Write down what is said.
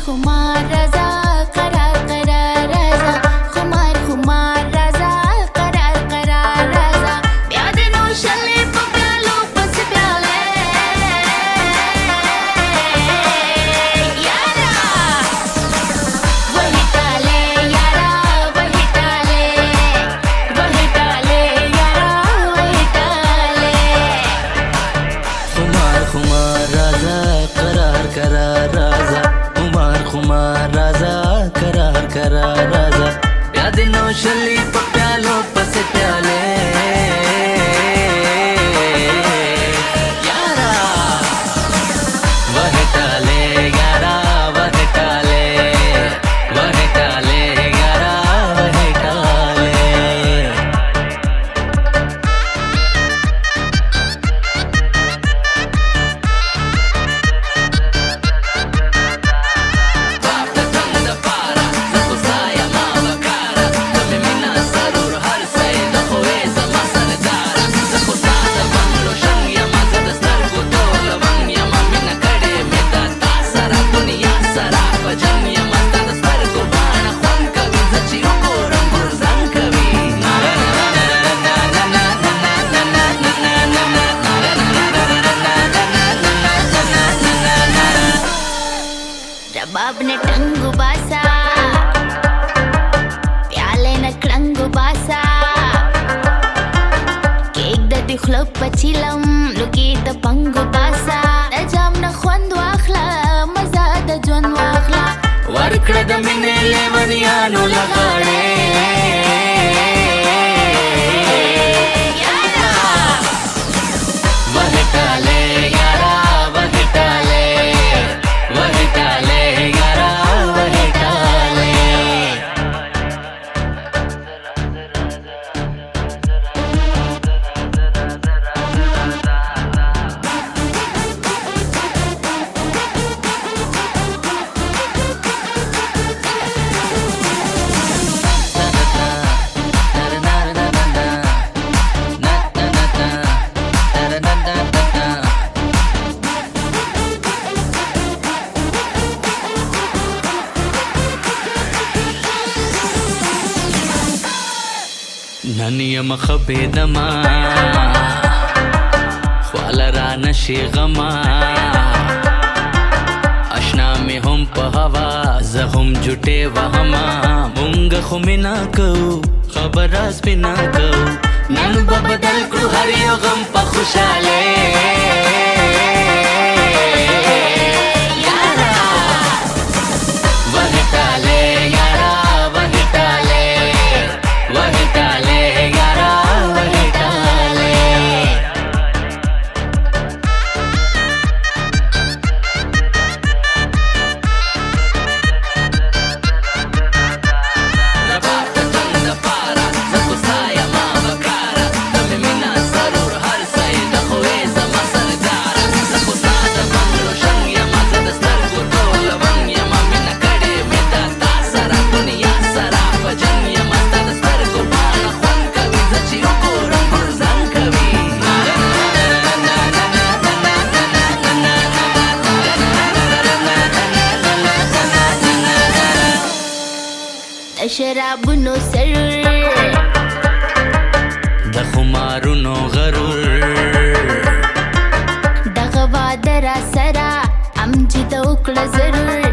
खुमार रजा करार करार रजा खुमार रजा करार करार रजा याद नो शले प्यालो पस प्याले यारा वही टाले यारा वही टाले यारा वही टाले खुमार राजा करार करार राजा खुमार राजा करार करार राजा याद नो शली प्यालो पस प्याले यारा वह टाले यारा वह टाले यारा वह टाले रबाब ने टंगु बासा प्याले न क्लंगु बासा केक द दिखलो पचिलम लुकी द पंगु बासा रजाम न खोंद वाखला मजा द जोन वाखला वर्कड़ द मिने लेवनियानो लगाड़े यारा वह टाले यारा वह टाले यारा वह टाले ننیم خبیدما خوالرا نشی غما اشنا می هم په هوا زه هم جټه وهما مونږ خو مینا کو خبر راز بنا کو نن به بدل کړو هر یو غم په خوشاله یارا وه ټاله یارا وه ټاله यारा वह टाले शराबनो सरूर د خمارونو غرور دغه واده را سره ام چې د وکړه ضرور